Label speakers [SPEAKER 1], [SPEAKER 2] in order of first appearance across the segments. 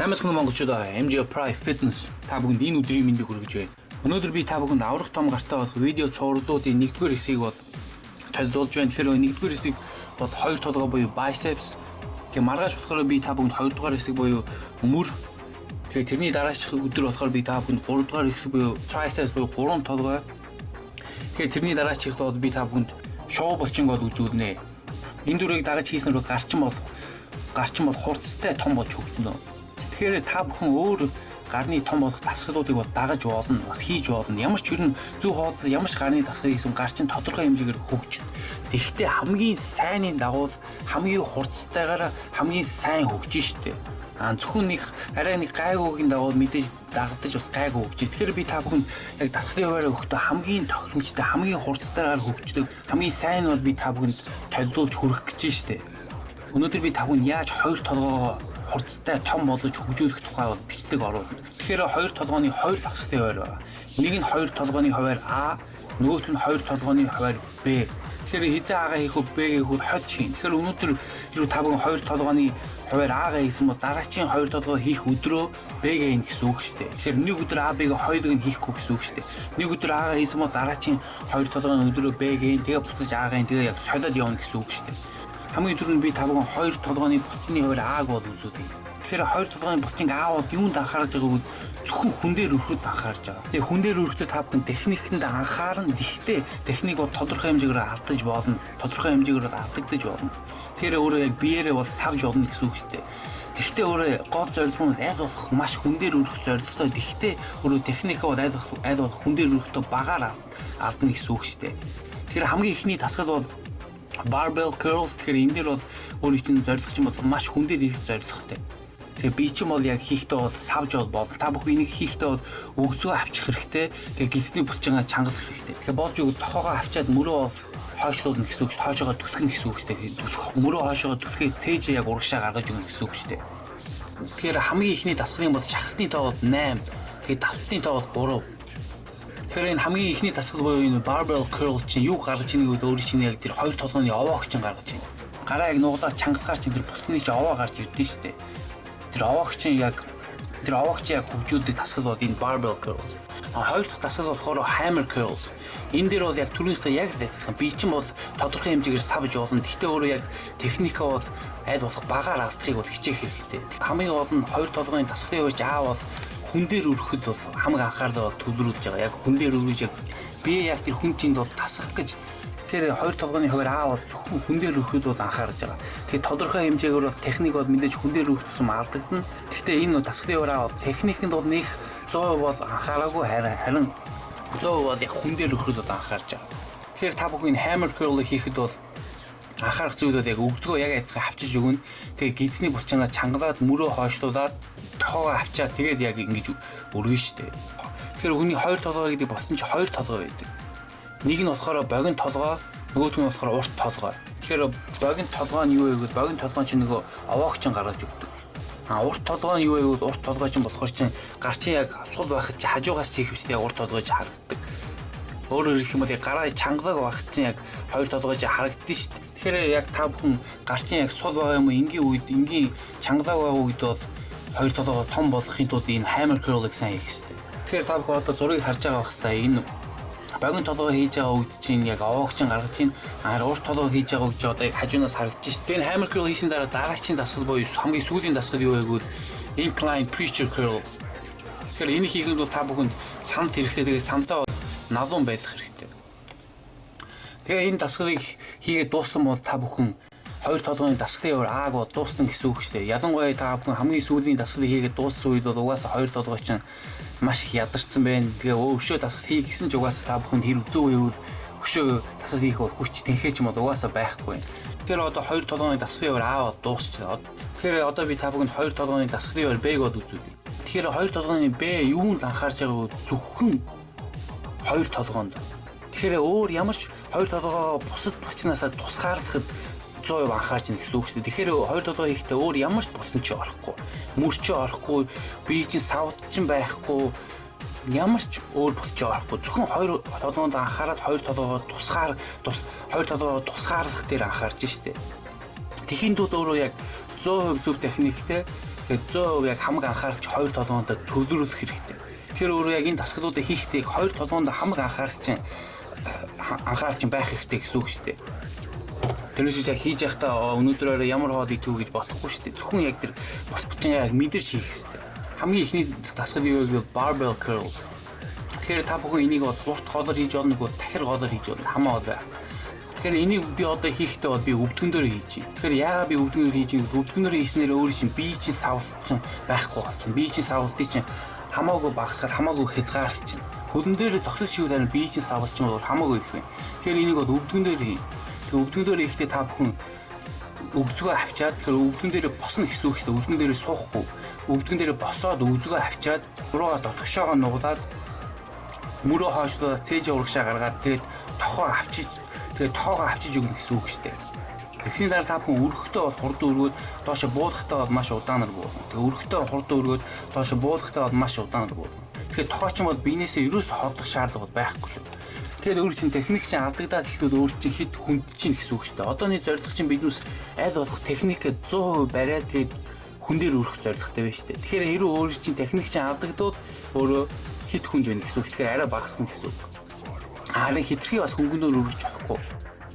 [SPEAKER 1] Сайн мэцхэн монголчуудаа MJ Prime Fitness та бүхэнд энэ өдрийн мэндийг хүргэж байна. Өнөөдөр би та бүхэнд аврах том гартай болох видео цувралуудын 1-р хэсгийг төлөвлөж байна. Тэгэхээр 1-р хэсэг бол 2 толгой буюу biceps. Тэгээ маргааш болохоор би та бүхэнд 2-р хэсэг буюу мөр. Тэгээ тэрний дараачих өдөр болохоор би та бүхэнд 3-р хэсэг буюу triceps буюу 3 толгой. Тэгээ тэрний дараачих бол би та бүхэнд шоу булчингод үзүүлнэ. Энэ дүрийг дагаж хийснээр гарчин бол хурцтай том болж хөгжнө. Тэгэхээр та бүхэн өөр гарны том болох дасгалуудыг бол дагаж болно, бас хийж болно. Ямар ч хэрэг зөв хоолой, ямар ч гарны дасгал хийсэн гарчин тодорхой хэмжээгээр хөгжнө. Тэгэхдээ хамгийн сайнны дагуу хамгийн хурцтайгаар хамгийн сайн хөгжиж штэ. Зөвхөн арай нэг гайгуугийн дагуу мэдээж дагдаж бас гайгүй хөгжиж. Тэгэхээр би та бүхэнд яг дасгалын хуваараа өгөхдөө хамгийн тохиромжтой, хамгийн хурцтайгаар хөгждөг, хамгийн сайн нь бол би та бүхэнд төлөвлөж хүргэх гэж штэ. Өнөөдөр би та бүхэнд яаж 2 толгоо хурцтай том болгож хөгжүүлэх тухай бичлэг оруулна. Тэгэхээр 2 толгооны 2 дасгалын хуваар байна. Нэг нь 2 толгооны хуваар А, нөгөөх нь 2 толгооны хуваар Б. Тэгэхээр хизээ Агаа хийх үү, Б хийх үү хольж хийн. Тэгэхээр өнөөдөр хэрвээ та бүхэн 2 толгооны хуваар Агаа хийсэн бол дараагийн 2 толгой хийх өдрөө Б гээ гэсэн үг шүү дээ. Тэгэхээр нэг өдөр А, Б-г хоёулыг нь хийхгүй гэсэн үг шүү дээ. Нэг өдөр Агаа хийсэн бол дараагийн 2 толгойн өдрөө Б гээ тэгээ буцаж Агаа тэгээ яг солиод явна гэсэн үг шүү дээ. Хамгийн түрүүнд би та бүхэн 2 толгойн булчины хуваар Ааг бол үзүүлье. Тэгэхээр 2 толгойн булчинг А бол юунд анхаарч байгааг бол зөвхөн хүн дээр өрхөд анхаарч байгаа. Тэгээ хүн дээр өрхөдөө та бүхэн техникэнд анхаарна. Гэхдээ техник бол тодорхой хэмжээгээр алдаж болно. Тодорхой хэмжээгээр алдагдаж болно. Тэгэхээр өөрөө яг биеэрээ бол савж болно гэсэн үг шүү дээ. Гэхдээ өөрөө гол зорилго нь айл болох маш хүн дээр өрөх зорилготой. Гэхдээ өөрөө техник бол айл болох хүн дээр өрөхдөө багаар алдна гэсэн үг шүү дээ. Тэгэхээр хамгийн ихний дасгал бол barbell curls. Тэгэхээр энэ дээр бол өөрийн чинь зорилго чинь бол маш хүн дээр их зорилготой. Тэгээ би чинь бол яг хийхдээ бол савж болно. Та бүхэн энийг хийхдээ бол өгзөө авчих хэрэгтэй. Тэгээ гисний булчингаа чангах хэрэгтэй. Тэгэхээр болж өгөх тохоогоо авчаад мөрөө хойшлуулна гэсэн үг шүү. Хойшоогоо түлхэн гэсэн үг шүү. Мөрөө хойшоогоо түлхээ цээжээ яг урагшаа гаргаж өгнө гэсэн үг шүү. Тэгэхээр хамгийн ихний дасгалын бол шахалтны тоо бол 8. Тэгээ давталтын тоо бол 3. Тэгэхээр энэ хамгийн ихний дасгал буюу энэ barbell curl чинь юу гаргаж ийнэ гэвэл өөрийн чинь яг тэр 2 толгойн овоог чинь гаргаж ийнэ. Гараа яг нуглаар чангасгаар чинь тэр бүхний чинь овоо гарч ирдэ шүү дээ. Тэр овоог чинь яг хөгжүүлдэг дасгал бол энэ barbell curls. Хоёр дахь дасгал болохоор hammer curls. Энэ дээр бол яг түрүүнийхээ яг л би чинь бол тодорхой хэмжээгээр савж болно. Гэхдээ өөрөө яг техникээ бол айл болох багаар алдахыг бол хичээх хэрэгтэй. Хамгийн гол нь 2 толгойн дасгалын хувьд Аа бол хүн дээр өрөхөд бол хамаг анхаарлаа төвлөрүүлж байгаа. Яг хүн дээр өргөж яг би яг тэр хүн чинь бол тасах гэж. Тэгэхээр 2 толгойн хуваар Аа бол зөвхөн хүн дээр өрөхөд бол анхаарж байгаа. Тэгэхээр тодорхой хэмжээгээр бол техник бол мэдээж хүн дээр өрөхсөн алдагдана. Гэхдээ энэ дасгалын хуваар Аа бол техникэнд бол нэг 100% бол анхаараагүй харин 100% бол яг хүн дээр өрөхөд бол анхаарж байгаа. Тэгэхээр та бүхэн hammer curl хийхэд бол анхаарах зүйл бол яг өгзгөө яг айцгаа авчиж өгнө. Тэгээ гидсний булчингаа чангалаад мөрөө хойшлуулад тохоогоо авчаад тэгээд яг ингэж өргөн штэ. Тэгэхээр хүний 2 толгой гэдэг болсон чи 2 толгой байдаг. Нэг нь болохоор богино толгой, нөгөөх нь болохоор урт толгой. Тэгэхээр богино толгой нь юу вэ гэвэл богино толгой чинь нөгөө овоог чинь гаргаж өгдөг. Урт толгой нь юу вэ гэвэл урт толгой чинь болохоор чинь гарчин яг сул байхад чи хажуугаас чи ихвчтэй урт толгой чи харагддаг. Өөрөөр хэлэх юм бол яг гараа чангалаг байхад чинь яг 2 толгой чи харагддаг штэ. Тэгэхээр яг та бүхэн гарчин яг сул байгаа юм уу энгийн чангалаг байгаа үед бол 2 толгой том болгохын тулд энэ hammer curl-ыг сайн хийх хэрэгтэй. Тэгэхээр та бүхэн одоо зургийг харж байгаа байх хэвээр энэ богино толгой хийж байгаа үед чинь яг овоог чинь гаргаж чинь урт толгой хийж байгаа үед одоо яг хажуунаас харагдаж шүү. Тэгээ hammer curl хийсэн дараагийн дасгал буюу хамгийн сүүлийн дасгал юу вэ гэвэл incline preacher curl. Тэгэхээр энийг хийхэд бол та бүхэнд самт хэрэгтэй. Тэгээ самтаа налуун байх хэрэгтэй. Тэгээ энэ дасгалыг хийгээд дууссан бол та бүхэн 2 толгойн дасгалын өөр Ааг бол дууссан гэсэн үг шүү дээ. Ялангуяа та бүхэн хамгийн сүүлийн дасгалыг хийгээд дууссан үед бол угаасаа 2 толгой чинь маш их ядарсан байна. Тэгээ өшөө дасгал хий гэсэн ч угаасаа та бүхэнд хэрэг зүү байвал өшөө дасгал хийх бол хүч тэнхээ ч юм бол угаасаа байхгүй. Тэгэхээр одоо 2 толгойн дасгалын өөр Аа бол дуусчихлаа. Тэгэхээр одоо би та бүхэнд 2 толгойн дасгалын өөр Б-г бол үзүүлье. Тэгэхээр 2 толгойн Б юунд анхаарч байгааг зөвхөн 2 толгоонд. Тэгэхээр өөр ямар ч 2 толгойгоо бусад булчнаасаа тусгаарлахад 100% анхаарч ийн гэсэн үг шүү дээ. Тэгэхээр 2 толгой хийхдээ өөр ямар ч булчин ч орохгүй. Мөрч орохгүй, бие чинь савлт чинь байхгүй. Ямар ч өөр булчин орохгүй. Зөвхөн 2 толгойд анхаарал 2 толгойгоо тусгаарлах дээр анхаарч штэ. Тэхийн тулд өөрөө яг 100% зөв техниктэй Тэгэхээр 100% яг хамаг анхаарч 2 толгоонд төлөвлөх хэрэгтэй. Тэгэхээр өөрөө яг энэ дасгалуудыг хийхдээ 2 толгоонд хамаг анхаарч байх хэрэгтэй гэсэн үг шүү дээ. Тэрнээс яг хийж явахдаа өнөөдөр ямар хоол идэх үү гэж бодохгүй шүү дээ. Зөвхөн яг тэр босбочин яг мэдэрч хийх хэрэгтэй. Хамгийн ихний дасгал юу вэ? Barbell curls. Тэгэхээр та бүхэн энийг урт хоолоор хийж болно уу? Тахир хоолоор хийж болно. Хамаа хоол. Тэгэхээр энийг би одоо хийхдээ бол би өвдгөн дээр хийж байна. Тэгэхээр яагаад би өвдгөн дээр хийж юм? Өвдгөн дээр хийснээр өөр чинь бие чинь савлт чинь байхгүй болчихно. Бие чинь савлтыг чинь хамаагүй багасгаар хамаагүй хязгаарч чинь. Хөдөн дээр зогсож шивл харин бие чинь савлт чинь бол хамаагүй их байна. Тэгэхээр энийг бол өвдгөн дээр хий. Тэгэхээр өвдгөн дээр хийхдээ та бүхэн өвзгөө авчаад тэгэхээр өвдгөн дээр босно гэсэн үг шүү дээ. Өвдгөн дээр суухгүй. Өвдгөн дээр босоод өвзгөө авчаад руугаа дотгошоогоо нуглаад мөрөө хойшлоо цээж урагшаа гаргаад тэгээд тохоо авчиж тэгээд тоогоо авчиж өгнө гэсэн үг шүү дээ. Тэгсний дараа та бүхэн өргөхдөө бол хурдан өргөөд доошо буулгахдаа бол маш удаанаар буулна. Тэгээд өргөхдөө хурдан өргөөд доошо буулгахдаа бол маш удаанаар буулна. Тэгэхээр тохооч юм бол биенээсээ ерөөс холдох шаардлага байхгүй шүү. Тэгэхээр өөр чин техник чинь алдагдаад ихдээ өөр чин хэд хүнд чинь гэсэн үг шүү дээ. Одооний зорилго чинь биднээс аль болох техникээ 100% бариад тэгээд хүн дээр өрөх зорилготой байна шүү дээ. Тэгэхээр хэрвээ өөр чин техник чинь алдагдаад өөрөө хэд хүнд байна гэсэн үг. Тэгэхээр арай багасна гэсэн үг. Харин хитрхи бас хөнгөнөөр өргөж болохгүй.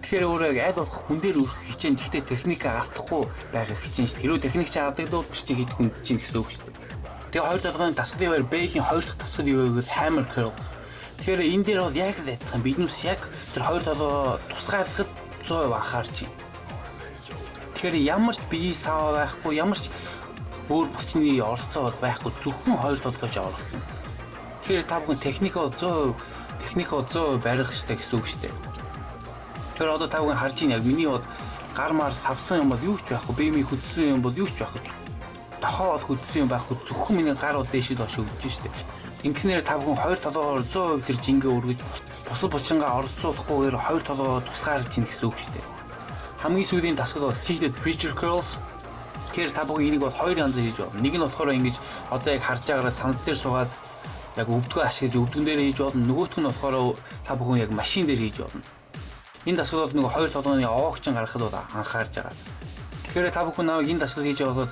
[SPEAKER 1] Тэгэхээр өөрөө аль болох хүн дээр өрөх хичээн гэхдээ техникээ алдахгүй байхыг хичээн шүү дээ. Хэрвээ техник чинь алдагдаад чи хэд хүнд чинь гэсэн үг шүү дээ. Тэгээ хоёр толгойн дасгалын байр бэйхийн хоёр дахь дасгал юу вэ гэвэл hammer curls. Тэгэхээр энэ дээр бол яг л адилхан биднээс яг тэр хоёр толгой тусгаарлахад 100% анхаарч байна. Тэгэхээр ямар ч бие сав байхгүй ямар ч өөр булчны оролцоо байхгүй зөвхөн хоёр толгойж оролцсон. Тэгэхээр та бүхэн техник бол 100% барих хэрэгтэй гэсэн үг шүү дээ. Тэр одоо та бүхэн харж ийн яг миний бол гар мар савсан юм бол юу ч байхгүй, бэми хөдсөн юм бол юу ч байхгүй. Тохоо бол хөдсөн юм байхгүй, зөвхөн миний гар бол дээшээ доош өгдөж шүү дээ. Ингэснээр та бүхэн хоёр толгоор 100% тэр жингээ өргөж бусад булчингаа оролцуулахгүйгээр хоёр толгоо тусгаарлаж ийн гэсэн үг шүү дээ. Хамгийн сүүлийн дасгал бол seated preacher curls. Тэгэхээр та бүхэн энийг бол хоёр янзаар хийж болно. Нэг нь болохоор ингэж одоо яг харж байгаараа санд дээр суугаад яг өвдгөө ашиглаж өвдгөн дээр хийж болно. Нөгөөх нь болохоор та бүхэн яг машин дээр хийж болно. Энэ дасгал бол нөгөө хоёр толгойн овоогчин гаргахад бол анхаарж байгаа. Тэгэхээр та бүхэн намайг энэ дасгал хийж яваад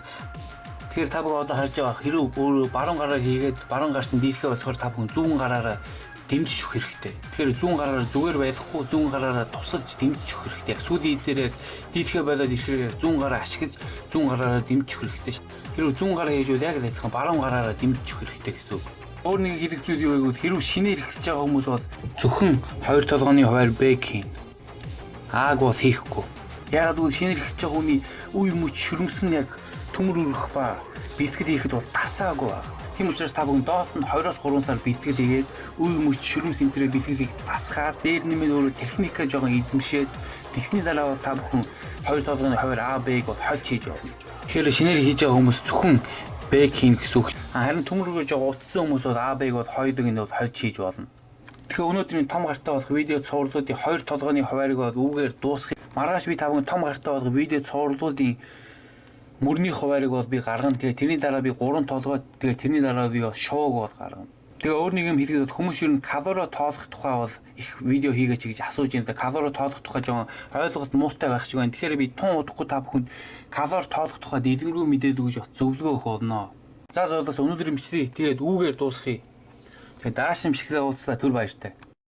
[SPEAKER 1] тэгэхээр та бүхэн одоо харж байгаа хэрэг өөрөө баруун гараа хийгээд баруун гарсан дийлхэ болохоор та бүхэн зүүн гараараа дэмжиж өгөх хэрэгтэй. Тэгэхээр зүүн гараараа зүгээр байхгүй зүүн гараараа тусалж дэмжиж өгөх хэрэгтэй. Яг сүүлийн дээр яг дийлхэ болоод ирэхээр зүүн гараа ашиглаж зүүн гараараа дэмжиж өгөх хэрэгтэй шүү дээ. Хэрвээ зүүн гараа хийж бол яг л адилхан баруун гараараа дэмжиж өгөх хэрэгтэй гэсэн үг. Өөр нэг хэлэх зүйл юу вэ гэвэл хэрвээ шинээр эхэлж байгаа хүмүүс бол зөвхөн хоёр толгойн хуваар бэк хийн. Ааг бол хийхгүй. Яг л шинээр эхэлж байгаа хүний үе мөч шүрмсэн яг төмөр өрөх ба бэлтгэл хийхэд бол тасаагүй байна. Тийм учраас та бүхэн доот нь 2-3 сар бэлтгэл хийгээд үе мөч шүрмс энтрээ бэлтгэлийг тасгаар дээр нэмээд өөрөө техникээ жоохон эзэмшээд тэгсний дараа бол та бүхэн хоёр толгойн хуваар А Б-г бол хольж хийж явна. Тэгэхээр шинээр хийж байгаа хүмүүс зөвхөн бэк хийн гэсэн үг. Харин төмөр өргөж байгаа утсан хүмүүс бол А Б-г бол хоёулыг нь бол хольж хийж болно. Тэгэхээр өнөөдрийн том гартай болох видео цувралуудын хоёр толгойн хуваарийг бол үгээр дуусгах. Маргааш би та бүхэн том гартай болох видео цувралуудын мөрний хуваарийг бол би гаргана. Тэгээ тэрний дараа би 3 толгой тэгээ тэрний дараа би бол шоуг бол гаргана. Тэгээ өөр нэг юм хэлэхэд хүмүүс ер нь калори тоолох тухай бол их видео хийгээч гэж асууж байна. Калори тоолох тухай жоон ойлголт муутай байх шиг байна. Тэгэхээр би тун удахгүй та бүхэнд калори тоолох тухай дэлгэрэнгүй мэдээд өгж бас зөвлөгөө өгөх болно. За зөвлөс өнөөдрийн бичлэгийг тэгээд үүгээр дуусгая. Тэгээ дараагийн бичлэгээр уулзлаа түр баяртай.